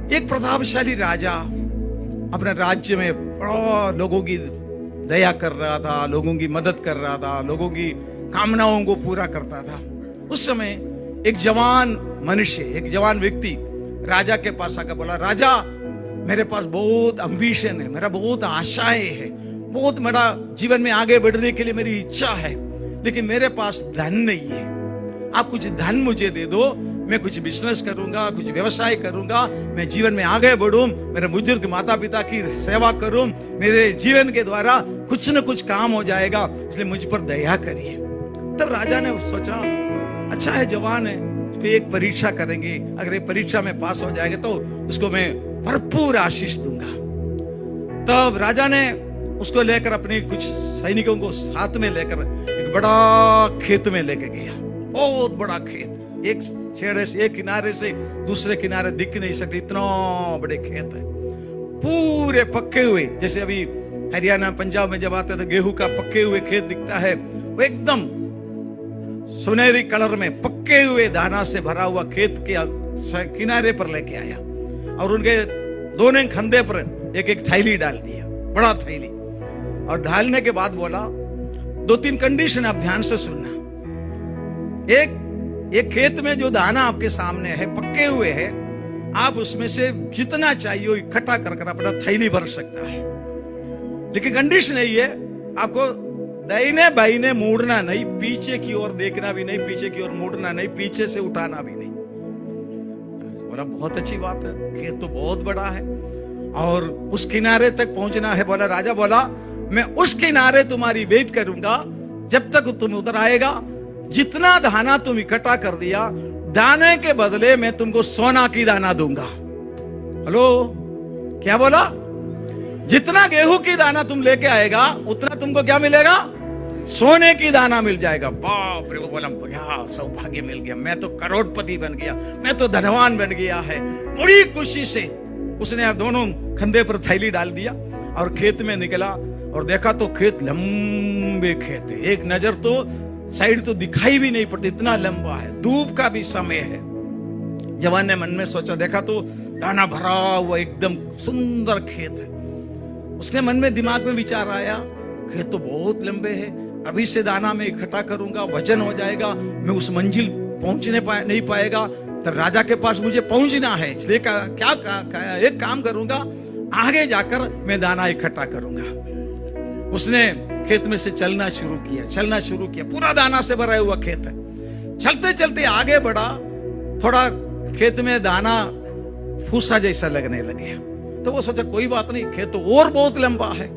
एक प्रतापशाली राजा अपने राज्य में बड़ा लोगों की दया कर रहा था, लोगों की मदद कर रहा था, लोगों की कामनाओं को पूरा करता था। उस समय एक जवान मनुष्य, एक जवान व्यक्ति राजा के पास आकर बोला, राजा मेरे पास बहुत एम्बिशन है, मेरा बहुत आशाएं है, बहुत बड़ा जीवन में आगे बढ़ने के लिए मेरी इच्छा है, लेकिन मेरे पास धन नहीं है। आप कुछ धन मुझे दे दो, मैं कुछ बिजनेस करूंगा, कुछ व्यवसाय करूंगा, मैं जीवन में आगे बढ़ूं, मेरे बुजुर्ग माता पिता की सेवा करूं, मेरे जीवन के द्वारा कुछ न कुछ काम हो जाएगा, इसलिए मुझ पर दया करिए। तब राजा ने सोचा, अच्छा है, जवान है, एक परीक्षा करेंगे, अगर ये परीक्षा में पास हो जाएगा तो उसको मैं भरपूर आशीष दूंगा। तब राजा ने उसको लेकर अपने कुछ सैनिकों को साथ में लेकर एक बड़ा खेत में लेके गया। बहुत बड़ा खेत, एक छेड़े से एक किनारे से दूसरे किनारे दिख नहीं सकते, इतना बड़े खेत है, पूरे पक्के हुए। जैसे अभी हरियाणा पंजाब में जब आते तो गेहूं का पक्के हुए खेत दिखता है, वो एकदम सुनहरी कलर में पक्के हुए दाना से भरा हुआ खेत के किनारे पर लेके आया और उनके दोनों कंधे पर एक एक थैली डाल दिया, बड़ा थैली। और डालने के बाद बोला, 2-3 कंडीशन आप ध्यान से सुनना। एक खेत में जो दाना आपके सामने है, पक्के हुए है, आप उसमें से जितना चाहिए इकट्ठा कर अपना थैली भर सकता है, लेकिन कंडीशन यही है, आपको दाहिने बाईने मुड़ना नहीं, पीछे की ओर देखना भी नहीं, पीछे की ओर मुड़ना नहीं, पीछे से उठाना भी नहीं। बोला बहुत अच्छी बात है, खेत तो बहुत बड़ा है और उस किनारे तक पहुंचना है। बोला राजा बोला, मैं उस किनारे तुम्हारी वेट करूंगा जब तक तुम उधर आएगा। जितना दाना तुम इकट्ठा कर दिया, दाने के बदले मैं तुमको सोना की दाना दूंगा। हेलो, क्या बोला? जितना गेहूं की दाना तुम लेके आएगा, उतना तुमको क्या मिलेगा? सोने की दाना मिल जाएगा। बाप रे, वो बोला क्या सौभाग्य मिल गया, मैं तो करोड़पति बन गया, मैं तो धनवान बन गया है। बड़ी खुशी से उसने दोनों कंधे पर थैली डाल दिया और खेत में निकला और देखा तो खेत लंबे खेत है, एक नजर तो साइड तो दिखाई भी नहीं पड़ती, इतना लंबा है, धूप का भी समय है। जवान ने मन में सोचा, देखा तो दाना भरा हुआ एकदम सुंदर खेत है। उसने मन में दिमाग में विचार आया, खेत तो बहुत लंबे है, अभी से दाना मैं इकट्ठा करूंगा, वजन हो जाएगा, मैं उस मंजिल पहुंचने नहीं पाएगा, तो राजा के पास मुझे पहुंचना है, इसलिए एक काम करूंगा, आगे जाकर मैं दाना इकट्ठा करूंगा। उसने खेत में से चलना शुरू किया, पूरा दाना से भरा हुआ खेत है। चलते चलते आगे बढ़ा, थोड़ा खेत में दाना फूसा जैसा लगने लगे, तो वो सोचा कोई बात नहीं, खेत तो और बहुत लंबा है।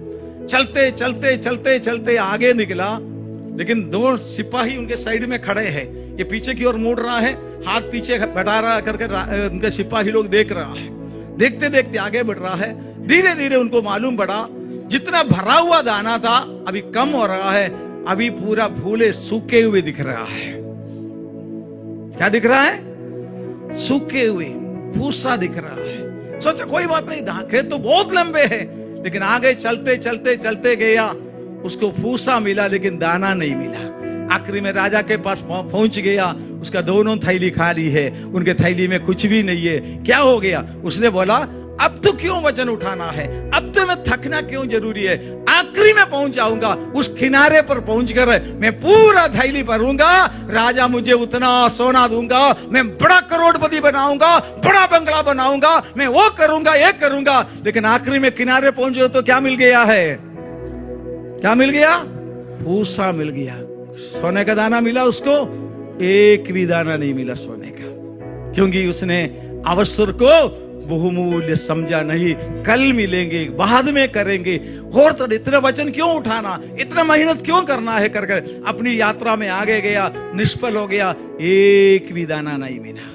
चलते चलते चलते चलते आगे निकला, लेकिन 2 सिपाही उनके साइड में खड़े हैं, ये पीछे की ओर मुड़ रहा है, हाथ पीछे बढ़ा रहा करके उनके सिपाही लोग देख रहा है। देखते देखते आगे बढ़ रहा है, धीरे धीरे उनको मालूम पड़ा जितना भरा हुआ दाना था अभी कम हो रहा है, अभी पूरा फूले सूखे हुए दिख रहा है। क्या दिख रहा है? सूखे हुए, फूसा दिख रहा है। सोचा कोई बात नहीं, खेत तो बहुत लंबे हैं, लेकिन आगे चलते चलते चलते गया, उसको फूसा मिला लेकिन दाना नहीं मिला। आखिरी में राजा के पास पहुंच गया, उसका दोनों थैली खाली है, उनके थैली में कुछ भी नहीं है। क्या हो गया? उसने बोला, अब तो क्यों वजन उठाना है, अब तो मैं थकना क्यों जरूरी है, आखिरी में पहुंच जाऊंगा, उस किनारे पर पहुंचकर मैं पूरा थैली भरूंगा, राजा मुझे उतना सोना दूंगा, मैं बड़ा करोड़पति बनाऊंगा, बड़ा बंगला बनाऊंगा, मैं वो करूंगा ये करूंगा। लेकिन आखिरी में किनारे पहुंचे तो क्या मिल गया है? क्या मिल गया? भूसा मिल गया। सोने का दाना मिला उसको? एक भी दाना नहीं मिला सोने का, क्योंकि उसने अवसर को बहुमूल्य समझा नहीं। कल मिलेंगे, बाद में करेंगे, और तो इतना वचन क्यों उठाना, इतना मेहनत क्यों करना है, करके अपनी यात्रा में आगे गया, निष्फल हो गया, एक भी दाना नहीं मिला।